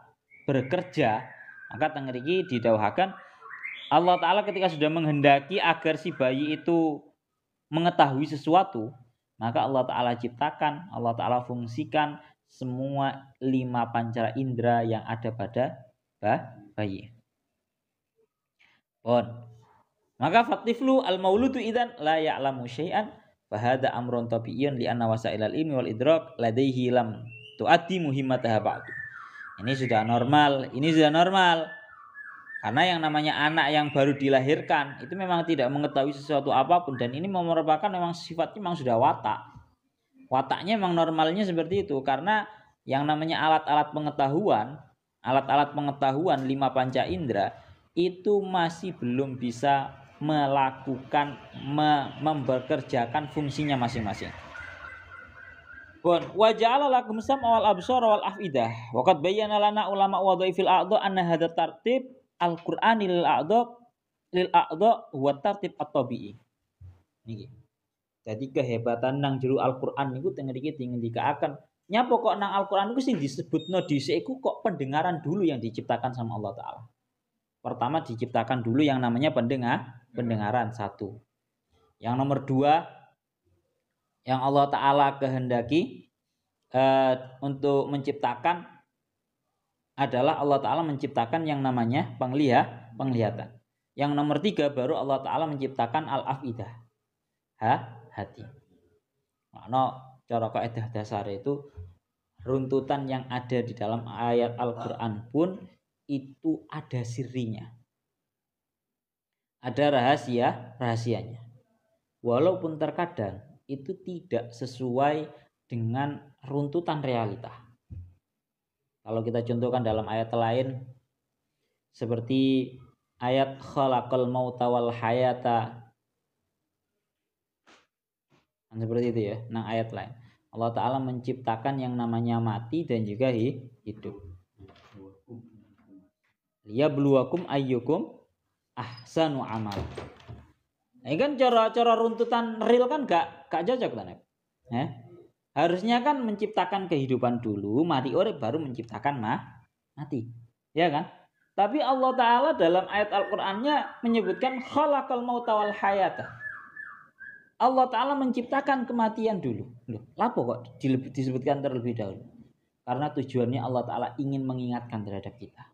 bekerja, maka teng mriki didhawuhaken Allah Ta'ala ketika sudah menghendaki agar si bayi itu mengetahui sesuatu, maka Allah Ta'ala ciptakan, Allah Ta'ala fungsikan semua 5 pancara indera yang ada pada bayi. Maka fatiflu al-mauludu idzan la ya'lamu syai'an fa hadza amrun tabi'iyyun li anna wasailal ilmi wal idrak ladaihi lam tuaddi muhimmataha ba'du. Ini sudah normal. Karena yang namanya anak yang baru dilahirkan itu memang tidak mengetahui sesuatu apapun, dan ini merupakan memang sifatnya memang sudah watak. Wataknya memang normalnya seperti itu, karena yang namanya alat-alat pengetahuan 5 panca indera itu masih belum bisa melakukan membekerjakan fungsinya masing-masing. Wa ja'ala lakum sam'a wal absara wal afidah. Wa qad bayyana lana ulama wa dhaifil a'dha anna hadha tartib al-Qur'ani lil a'dha wa tartib at-tabi'i. Niki. Jadi kehebatan nang jero Al-Qur'an niku teng mriki dingendikaken. Nyapa kok nang Al-Qur'an niku sing disebutno dhisik iku kok pendengaran dulu yang diciptakan sama Allah Ta'ala. Pertama diciptakan dulu yang namanya pendengaran, 1. Yang nomor 2, yang Allah Ta'ala kehendaki untuk menciptakan adalah Allah Ta'ala menciptakan yang namanya penglihatan. Yang nomor 3 baru Allah Ta'ala menciptakan al-afidah, hati. Makna cara kaidah dasar itu runtutan yang ada di dalam ayat Al-Quran pun itu ada sirinya, ada rahasianya. Walaupun terkadang itu tidak sesuai dengan runtutan realita. Kalau kita contohkan dalam ayat lain seperti ayat khalaqal mauta wal hayata, seperti itu ya. Nah, ayat lain Allah Ta'ala menciptakan yang namanya mati dan juga hidup. Liyabluwakum ayyukum ahsanu amal. Ini kan cara runtutan real kan gak cocok kan? Harusnya kan menciptakan kehidupan dulu, mati urip baru menciptakan mati. Ya kan? Tapi Allah Ta'ala dalam ayat Al-Qur'annya menyebutkan khalaqal mauta wal hayata. Allah Ta'ala menciptakan kematian dulu. Loh, lapo kok disebutkan terlebih dahulu? Karena tujuannya Allah Ta'ala ingin mengingatkan terhadap kita.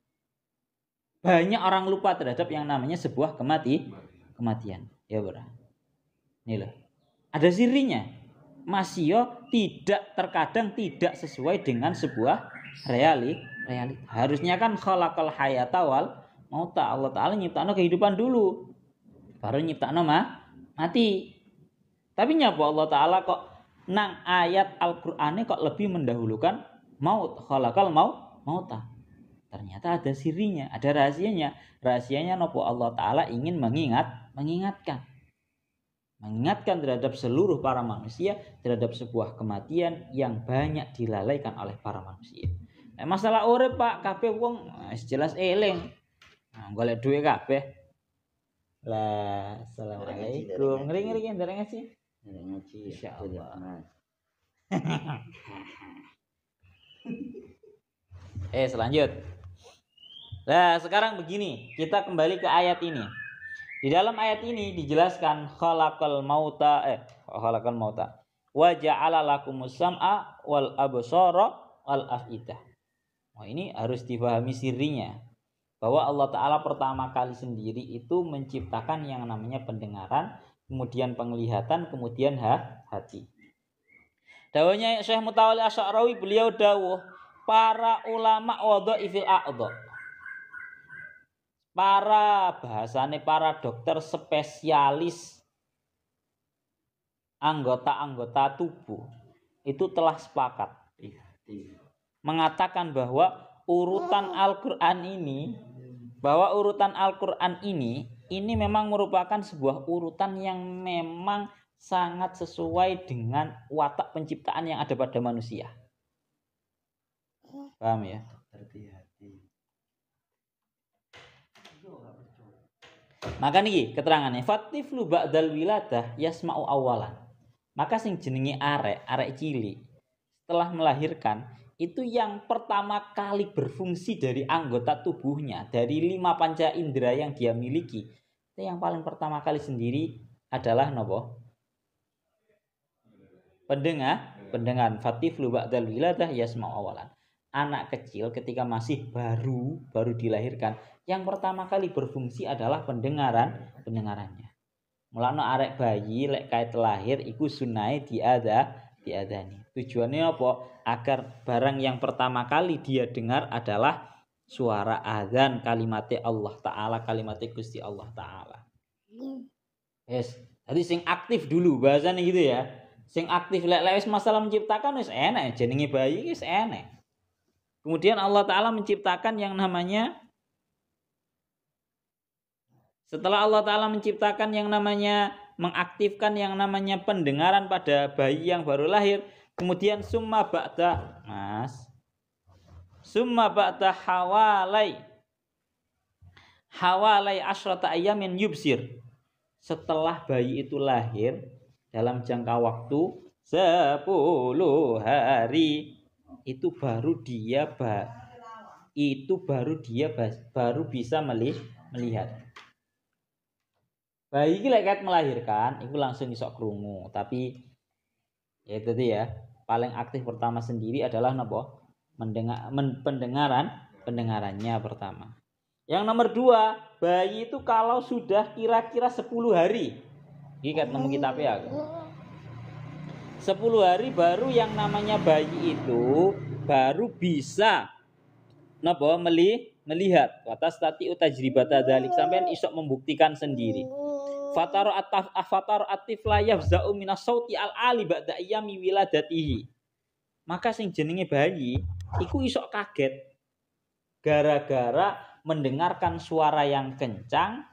Banyak orang lupa terhadap yang namanya sebuah kematian. Ya bro. Ini loh. Ada sirinya. Masih terkadang tidak sesuai dengan sebuah realita. Harusnya kan khalaqal hayata wal mauta. Allah Ta'ala nyiptakno kehidupan dulu. Baru nyiptakno mati. Tapi nyapa Allah Ta'ala kok nang ayat Al-Qur'ane kok lebih mendahulukan maut, khalaqal mauta. Ternyata ada sirinya, ada rahasianya. Rahasianya nopo Allah Ta'ala ingin mengingatkan terhadap seluruh para manusia terhadap sebuah kematian yang banyak dilalaikan oleh para manusia. Masalah urip Pak, kabeh wong jelas eling. Golek duwe kabeh. Lah, assalamualaikum. Ngeri-ngeri ndareng ngaji. Insyaallah. Selanjut. Nah, sekarang begini, kita kembali ke ayat ini. Di dalam ayat ini dijelaskan khalaqal mauta wa ja'ala lakumus sam'a wal absara wal afidah. Ini harus dipahami sirinya. Bahwa Allah Ta'ala pertama kali sendiri itu menciptakan yang namanya pendengaran, kemudian penglihatan, kemudian hati. Dawuhnya Syekh Mutawalli Asy'arawi, beliau dawuh, para ulama wadhaifil a'dha, para dokter spesialis anggota-anggota tubuh itu telah sepakat mengatakan bahwa urutan Al-Qur'an ini memang merupakan sebuah urutan yang memang sangat sesuai dengan watak penciptaan yang ada pada manusia. Paham ya? Maka niki keterangannya fatiflu ba'dal wiladah yasma'u awalan. Maka sing jenenge arek cilik setelah melahirkan itu yang pertama kali berfungsi dari anggota tubuhnya, dari 5 panca indera yang dia miliki, itu yang paling pertama kali sendiri adalah nopo? Pendengar. Fatiflu ba'dal wiladah yasma'u awalan. Anak kecil ketika masih baru dilahirkan, yang pertama kali berfungsi adalah pendengarannya. Mulane arek bayi lek kait lahir iku sunahe diadani. Tujuannya apa? Agar barang yang pertama kali dia dengar adalah suara azan, kalimatnya Allah Ta'ala, kalimatnya Gusti Allah Ta'ala. Yes. Jadi sing aktif dulu bahasanya gitu ya. Sing aktif lek wis masalah menciptakan wis enak, jenenge bayi wis enak. Kemudian Allah Ta'ala menciptakan yang namanya, setelah Allah Ta'ala menciptakan yang namanya, mengaktifkan yang namanya pendengaran pada bayi yang baru lahir, kemudian summa ba'da hawalai asyrata ayyamin yubsir. Setelah bayi itu lahir dalam jangka waktu 10 hari, itu baru dia bisa melihat. Bayi iki lek melahirkan itu langsung iso krungu, tapi ya itu ya, paling aktif pertama sendiri adalah napa? Pendengarannya pertama. Yang nomor 2, bayi itu kalau sudah kira-kira 10 hari. Iki kat nemu kitabnya aku. 10 hari baru yang namanya bayi itu baru bisa napa melihat. Watas tati utajribata dzalik, sampean iso membuktikan sendiri. Fatar atifla yafza'u minas sauti al-ali ba'da ayyami wiladatihi. Maka sing jenenge bayi iku iso kaget gara-gara mendengarkan suara yang kencang,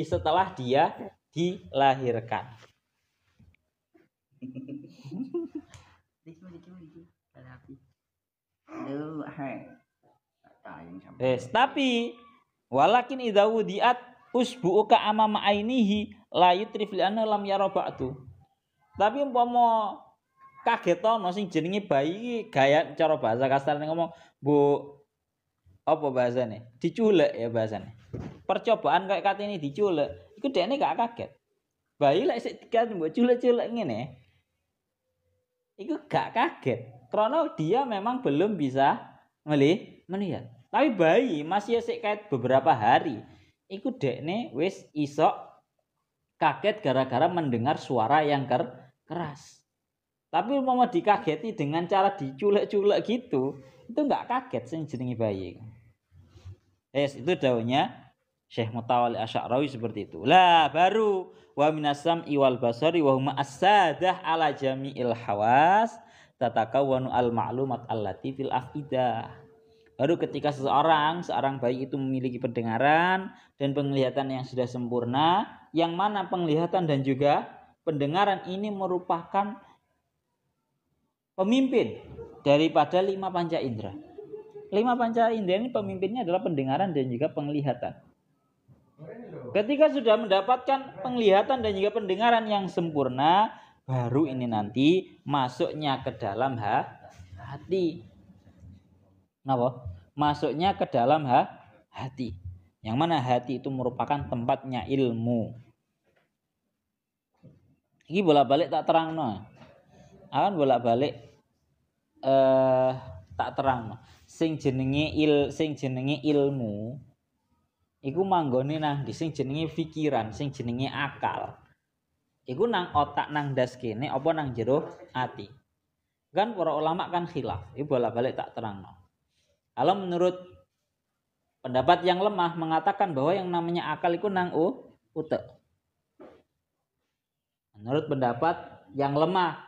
setelah dia dilahirkan. Tapi walakin idza wudiat usbu'uka amama ainihi la yutrif li anna lam yara ba'du. Tapi umpama kagetono sing jenenge bayi iki gaya cara bahasa kasarane ngomong, Bu apa bahasane? Diculek ya bahasane. Percobaan kayak kata ini diculek, iku dekne gak kaget. Bayi lek sik dikat mbok culek-culek ngene. Iku gak kaget. Karena dia memang belum bisa melihat. Tapi bayi masih sik kayak beberapa hari. Iku dekne wis iso kaget gara-gara mendengar suara yang keras. Tapi umpama dikageti dengan cara diculek-culek gitu, itu enggak kaget sing jenenge bayi. Itu dawuhnya Syekh Mutawalli Asy'arawi seperti itu. Lah baru wa minasam iwal basari wa huma as-sadah ala jami'il hawas tatakawwanu al-ma'lumat allati fil afidah. Baru ketika seorang bayi itu memiliki pendengaran dan penglihatan yang sudah sempurna, yang mana penglihatan dan juga pendengaran ini merupakan pemimpin daripada 5 panca indera. 5 panca indera ini pemimpinnya adalah pendengaran dan juga penglihatan. Ketika sudah mendapatkan penglihatan dan juga pendengaran yang sempurna, baru ini nanti masuknya ke dalam hati. Kenapa? Masuknya ke dalam hati. Yang mana hati itu merupakan tempatnya ilmu. Ini bolak-balik tak terangno. Akan bolak-balik tak terangno. Sing jenenge ilmu iku manggone nang di sing jenenge pikiran, sing jenenge akal. Iku nang otak nang ndas kene apa nang jero ati. Kan para ulama kan khilaf. Iku bolak-balik tak terangno. Kalau menurut pendapat yang lemah mengatakan bahwa yang namanya akal itu nang utek. Menurut pendapat yang lemah.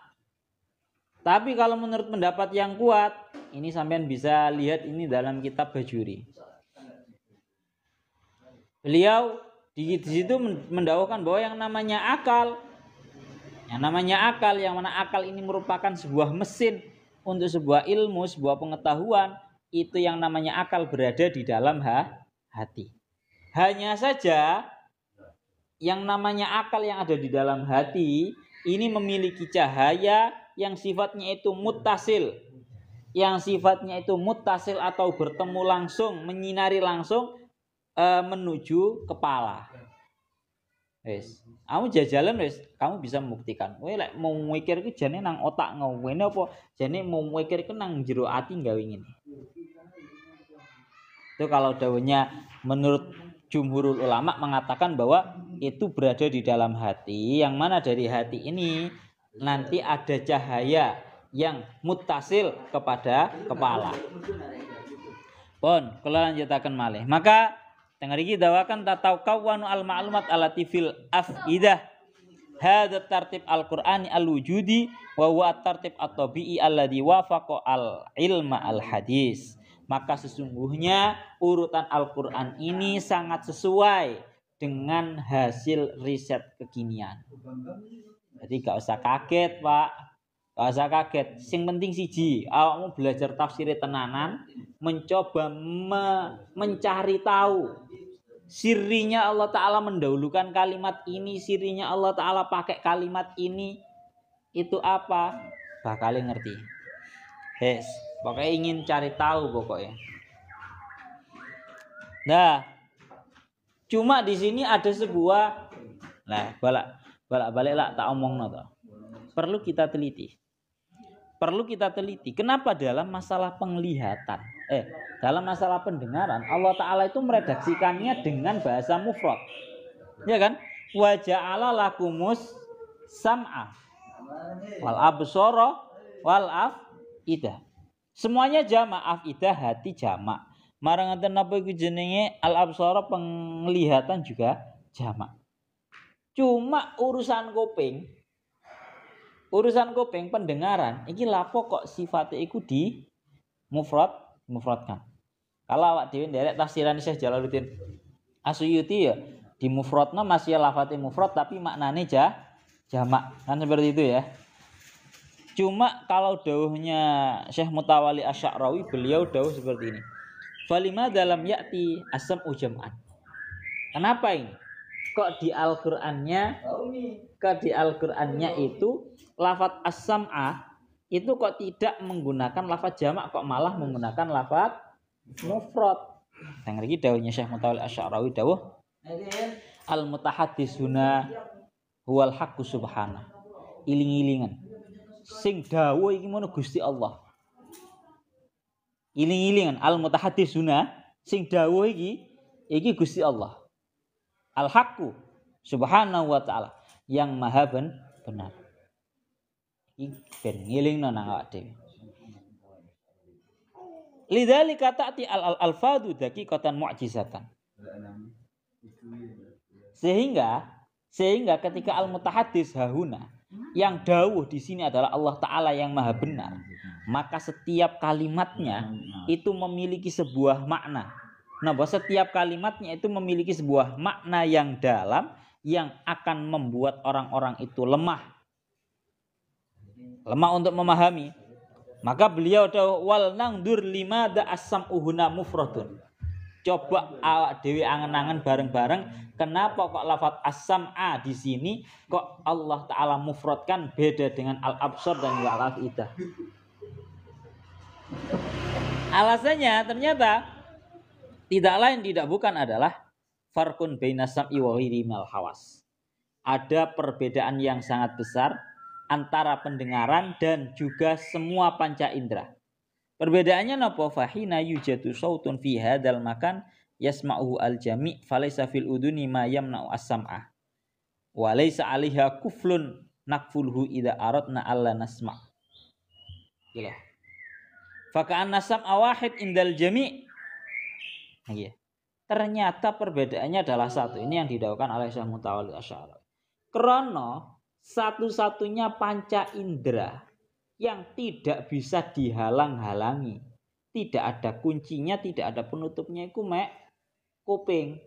Tapi kalau menurut pendapat yang kuat, ini sampean bisa lihat ini dalam kitab Bajuri. Beliau di situ mendakwakan bahwa yang namanya akal, yang mana akal ini merupakan sebuah mesin untuk sebuah ilmu, sebuah pengetahuan, itu yang namanya akal berada di dalam hati. Hanya saja yang namanya akal yang ada di dalam hati ini memiliki cahaya yang sifatnya itu muttasil. Yang sifatnya itu muttasil atau bertemu langsung, menyinari langsung menuju kepala. Wes, kamu jajalan wes, kamu bisa membuktikan. Kowe lek mau mikir iki jane nang otak ngene apa jane mau mikir iki nang jero ati gawe ngene. Itu kalau dawuhnya menurut jumhurul ulama mengatakan bahwa itu berada di dalam hati, yang mana dari hati ini nanti ada cahaya yang muttasil kepada kepala. Pun, kula lanjutaken malih. Maka tengah iki dawakan tatawkawanu al-ma'lumat allati fil afidah. Hadza tartib al-Qur'ani al-wujudi wa huwa at-tartib at-tabi'i alladhi wafaqa al-ilma al-hadis. Maka sesungguhnya urutan Al-Qur'an ini sangat sesuai dengan hasil riset kekinian. Jadi gak usah kaget, Pak. Gak usah kaget. Sing penting siji, awakmu belajar tafsir tenanan, mencoba mencari tahu sirinya Allah Ta'ala mendahulukan kalimat ini, sirinya Allah Ta'ala pakai kalimat ini, itu apa? Bakal ngerti. Yes, pokoknya ingin cari tahu pokoknya. Nah, cuma di sini ada sebuah, balik lah tak omongno to. Perlu kita teliti. Kenapa dalam masalah penglihatan, dalam masalah pendengaran, Allah Ta'ala itu meredaksikannya dengan bahasa mufrad. Ya kan? Wa ja'ala lakumus sam'a wal absara wal afidah. Semuanya jamak, afidah hati jamak. Marang ngoten napa iku jenenge al-absara penglihatan juga jamak. Cuma urusan kuping pendengaran iki lapo kok sifatnya iku di mufradkan. Kalau awak dhewe nderek tafsiran Syekh Jalaluddin Asyuyuti ya di mufradna masih lafate mufrad tapi maknane jamak. Kan seperti itu ya. Cuma kalau dawuhnya Syekh Mutawalli Asy-Sya'rawi beliau dawuh seperti ini. Falima dalam ya'ti as-sam'u jam'an. Kenapa ini? Kok di Al-Qur'annya itu lafaz as-sam'a itu kok tidak menggunakan lafaz jamak, kok malah menggunakan lafaz mufrad. Yang iki dawuhnya Syekh Mutawalli Asy-Sya'rawi dawuh al-mutahadditsuna huwal haqqu subhana. Iling-ilingan. Sing dawuh iki mono Gusti Allah. Iling-ilingan al-mutahadditsuna sing dawuh iki Gusti Allah. Al-haqqu subhanahu wa ta'ala yang maha benar. Iki ben ngilingno nang awak dhewe. Lidzalika ta'ti al-alfadu daqiqatan mu'jizatan. Sehingga ketika al-mutahaddits hahuna yang dawuh di sini adalah Allah Ta'ala yang maha benar, maka setiap kalimatnya itu memiliki sebuah makna. Nah, bahwa setiap kalimatnya itu memiliki sebuah makna yang dalam yang akan membuat orang-orang itu lemah untuk memahami. Maka beliau dawuh wal nangdur limada as-sam'uhuna mufradun. Coba awak dhewe angen-angen bareng-bareng kenapa kok lafaz as-sam'a di sini kok Allah Ta'ala mufradkan beda dengan al-absar dan al-afidah. Alasannya ternyata tidak lain tidak bukan adalah farqun bainas sam'i wa ghairi minal hawas. Ada perbedaan yang sangat besar antara pendengaran dan juga semua panca indera. Perbedaannya napa? Fahina yujadu sautun fi hadzal makan yasma'uhu al-jami' falaysa fil uduni ma yamna'u as-sam'a. Wa laysa 'alaiha kuflun nakfulhu idza aradna alla nasma'. Gila. Fa ka'anna sam'a wahid indal jami'. Iya. Ternyata perbedaannya adalah satu. Ini yang didawuhkan oleh Syekh Mutawalli Asy-Sya'rawi. Krana satu-satunya panca indera yang tidak bisa dihalang-halangi, tidak ada kuncinya, tidak ada penutupnya, iku mek kuping.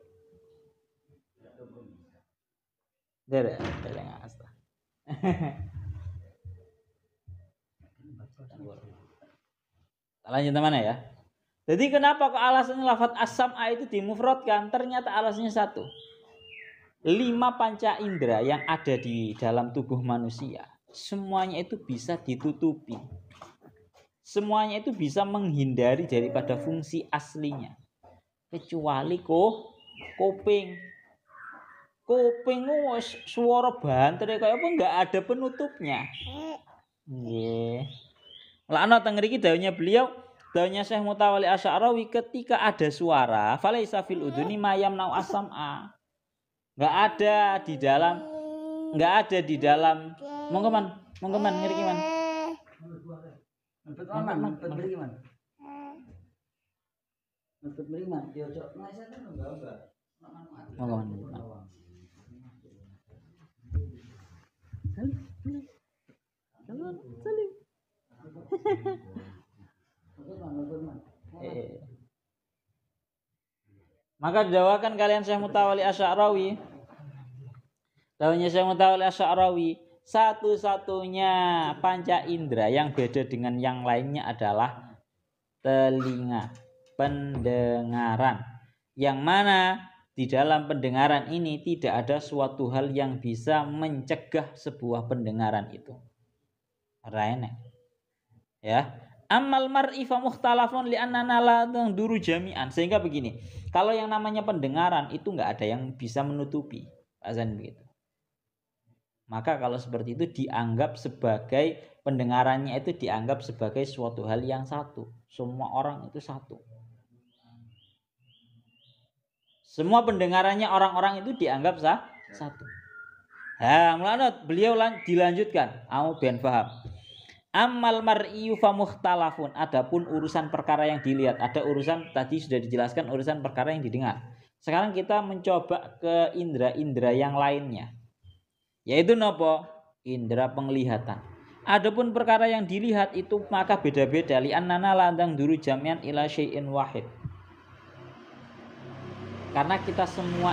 Derek, asta. Lanjut mana ya? Jadi kenapa kok alasannya lafaz as-sam'a itu dimufradkan? Ternyata alasannya satu. 5 panca indera yang ada di dalam tubuh manusia, semuanya itu bisa ditutupi. Semuanya itu bisa menghindari daripada fungsi aslinya. Kecuali kuping. Kuping suara banter kayak apa enggak ada penutupnya. Nggih. Lah ana teng mriki dawuhnya beliau, dawuhnya Syekh Mutawalli Asy-Sya'rawi ketika ada suara, falaisa fil uduni mayam nau as-sam'a. Enggak ada di dalam monggo man ngriki man. Mempet mriki man. Yo cok ngasih enggak. Monggo man. Salim. Maka jawabkan kalian Syekh Mutawalli Asy-Sya'rawi. Dawuhnya Syekh Mutawalli Asy-Sya'rawi, satu-satunya panca indera yang beda dengan yang lainnya adalah telinga, pendengaran. Yang mana di dalam pendengaran ini tidak ada suatu hal yang bisa mencegah sebuah pendengaran itu. Raine. Ya. Amal mar'i fa mukhtalafun li annana la duru jami'an. Sehingga begini, kalau yang namanya pendengaran itu enggak ada yang bisa menutupi. Azan begitu. Maka kalau seperti itu dianggap sebagai pendengarannya itu dianggap sebagai suatu hal yang satu. Semua orang itu satu. Semua pendengarannya orang-orang itu dianggap satu. Nah, mulanya beliau dilanjutkan, mau ben paham. Ammal mar'iyu fa mukhtalafun. Adapun urusan perkara yang dilihat, ada urusan tadi sudah dijelaskan urusan perkara yang didengar. Sekarang kita mencoba ke indera-indera yang lainnya. Yaitu nopo? Indera penglihatan. Adapun perkara yang dilihat itu maka beda-beda. Li'annana landang duru jamian ila syai'in wahid. Karena kita semua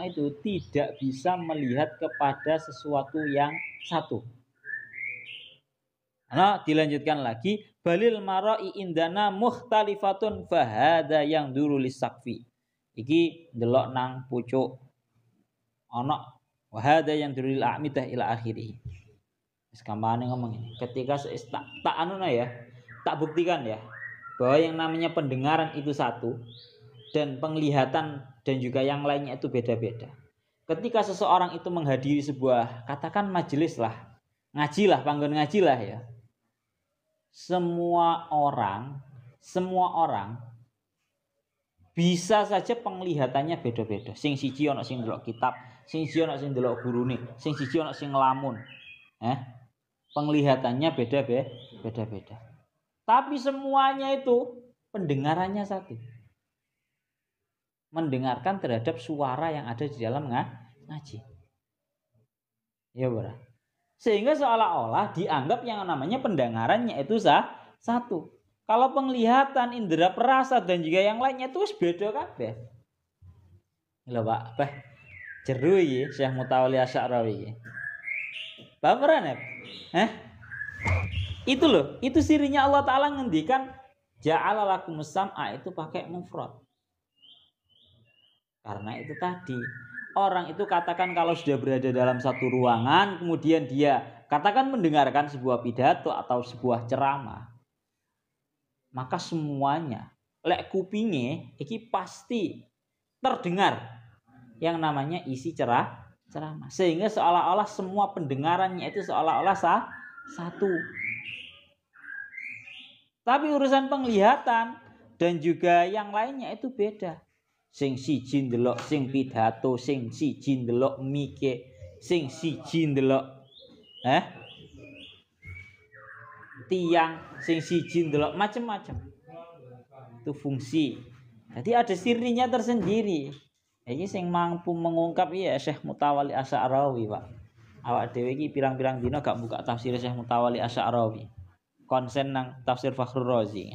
itu tidak bisa melihat kepada sesuatu yang satu. Nah, dilanjutkan lagi, balil mara'i indana mukhtalifatun fahada yang duru lisaqfi. Iki ndelok nang pucuk ana wahada yang duru lil a'midah ila akhirih. Wis gampangane ngomong ini. Ketika tak anuna ya, tak buktikan ya bahwa yang namanya pendengaran itu satu dan penglihatan dan juga yang lainnya itu beda-beda. Ketika seseorang itu menghadiri sebuah katakan majelis lah, ngaji lah, panggon ngaji lah ya. Semua orang bisa saja penglihatannya beda-beda. Sing siji ana sing ndelok kitab, sing siji ana sing ndelok gurune, sing siji ana sing nglamun. Penglihatannya beda-beda. Tapi semuanya itu pendengarannya satu. Mendengarkan terhadap suara yang ada di dalam ngaji. Ya, Bro. Sehingga seolah-olah dianggap yang namanya pendengarannya itu satu. Kalau penglihatan, indera perasa dan juga yang lainnya itu beda kabeh. Lho, Pak. Jeru iki Syekh Mutawalli Asy'arawi iki. Baperan ya? Itu loh, itu sirinya Allah Ta'ala ngendikan ja'ala lakumus sam'a itu pakai mufrad. Karena itu tadi, orang itu katakan kalau sudah berada dalam satu ruangan, kemudian dia katakan mendengarkan sebuah pidato atau sebuah ceramah, maka semuanya, lek kupinge, iki pasti terdengar yang namanya isi ceramah. Sehingga seolah-olah semua pendengarannya itu seolah-olah satu. Tapi urusan penglihatan dan juga yang lainnya itu beda. Sing siji ndelok sing pidato, sing siji ndelok mike, sing siji ndelok tiang, sing siji ndelok macam-macam. Itu fungsi. Jadi ada sirinya tersendiri. Iki sing mampu mengungkap ya Syekh Mutawalli Asy'arawi, Pak. Awak dhewe iki pirang-pirang dina gak buka tafsir Syekh Mutawalli Asy'arawi. Konsen nang tafsir Fakhrur Razi.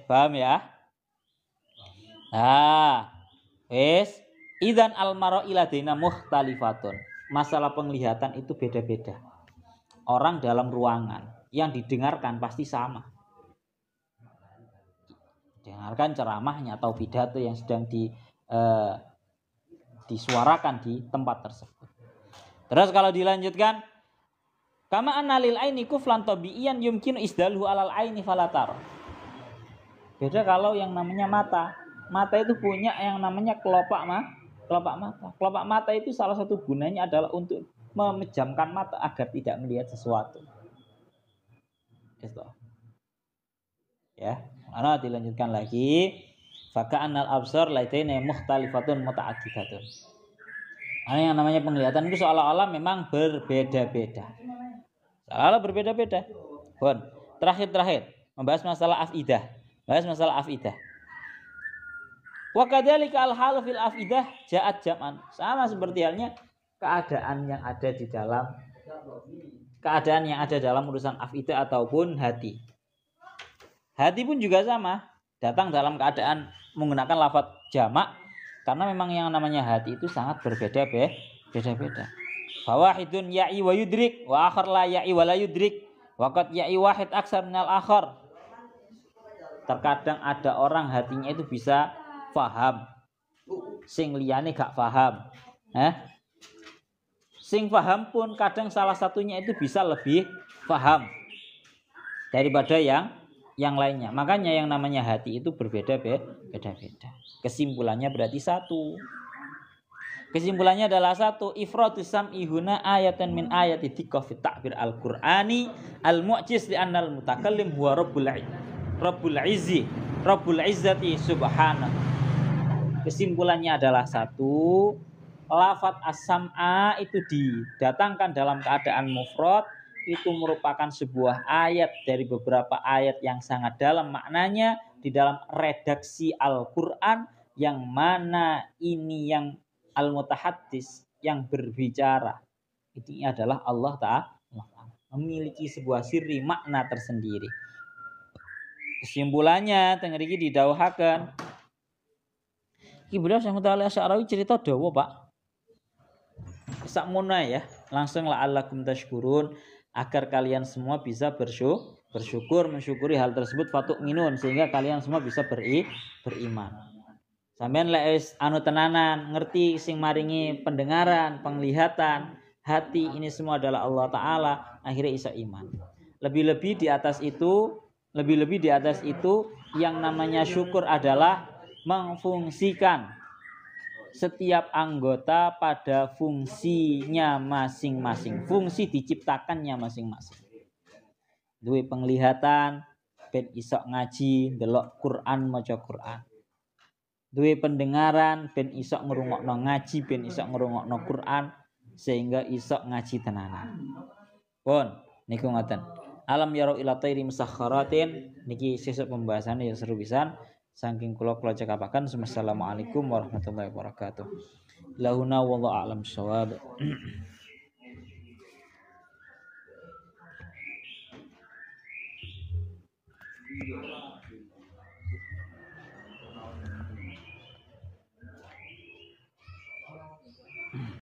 Paham ya? Idzan al-mar'a iladaina mukhtalifatun. Masalah penglihatan itu beda-beda. Orang dalam ruangan yang didengarkan pasti sama. Dengarkan ceramahnya atau pidato yang sedang disuarakan di tempat tersebut. Terus kalau dilanjutkan, kama annalil aini kuflan tabiiyan yumkinu isdaluhu alal aini falatar. Beda kalau yang namanya mata. Mata itu punya yang namanya kelopak mata. Kelopak mata itu salah satu gunanya adalah untuk memejamkan mata agar tidak melihat sesuatu. Ya, mana dilanjutkan lagi. Faka'annal absar laitaina mukhtalifatun muta'addidatun. Yang namanya penglihatan itu seolah-olah memang berbeda-beda. Seolah-olah berbeda-beda. Terakhir membahas masalah afidah. Wa kadzalika al-halu fil afidah ja'at jam'an. Sama seperti halnya keadaan yang ada dalam urusan afidah ataupun hati. Hati pun juga sama, datang dalam keadaan menggunakan lafaz jamak karena memang yang namanya hati itu sangat berbeda-beda. Fawahidun ya'i wa yudrik wa akhar la ya'i wa la yudrik wa qad ya'i wahid aksar minal akhar. Terkadang ada orang hatinya itu bisa faham, sing liyane gak faham. Sing faham pun kadang salah satunya itu bisa lebih faham daripada yang lainnya. Makanya yang namanya hati itu berbeda-beda. Kesimpulannya berarti satu. Kesimpulannya adalah satu. Ifradus sam'i huna ayatan min ayati thiqah fi ta'bir al-Qur'ani al-mu'jiz li anna al-mutakallim huwa Rabbul Izzati subhanahu. Kesimpulannya adalah satu. Lafaz as-sam'a itu didatangkan dalam keadaan mufrad itu merupakan sebuah ayat dari beberapa ayat yang sangat dalam maknanya di dalam redaksi Al-Quran, yang mana ini yang al-mutahaddis, yang berbicara ini adalah Allah Ta'ala, memiliki sebuah sirri makna tersendiri. Kesimpulannya teng mriki didhawuhaken iki beliau Syekh Mutawalli Asy'arawi cerita dawa Pak. Sakmono ya, langsung la'allakum tashkurun, agar kalian semua bisa bersyukur, mensyukuri hal tersebut, fatuk minun, sehingga kalian semua bisa beriman. Sampeyan lek wis anu tenanan, ngerti sing maringi pendengaran, penglihatan, hati, ini semua adalah Allah Ta'ala, akhirnya isa iman. Lebih-lebih di atas itu yang namanya syukur adalah memfungsikan setiap anggota pada fungsinya masing-masing. Fungsi diciptakannya masing-masing. Duwe penglihatan ben iso ngaji, delok Quran, maca Quran. Duwe pendengaran ben iso ngrungokno ngaji, ben iso ngrungokno Quran, sehingga iso ngaji tenanan. Pun niku ngoten. Alam yaro ila tayri musakharatin, niki sesuk pembahasannya ya seru pisan. Saking kula cekapaken. Wassalamualaikum warahmatullahi wabarakatuh. Lahuna wallahu a'lam shawab.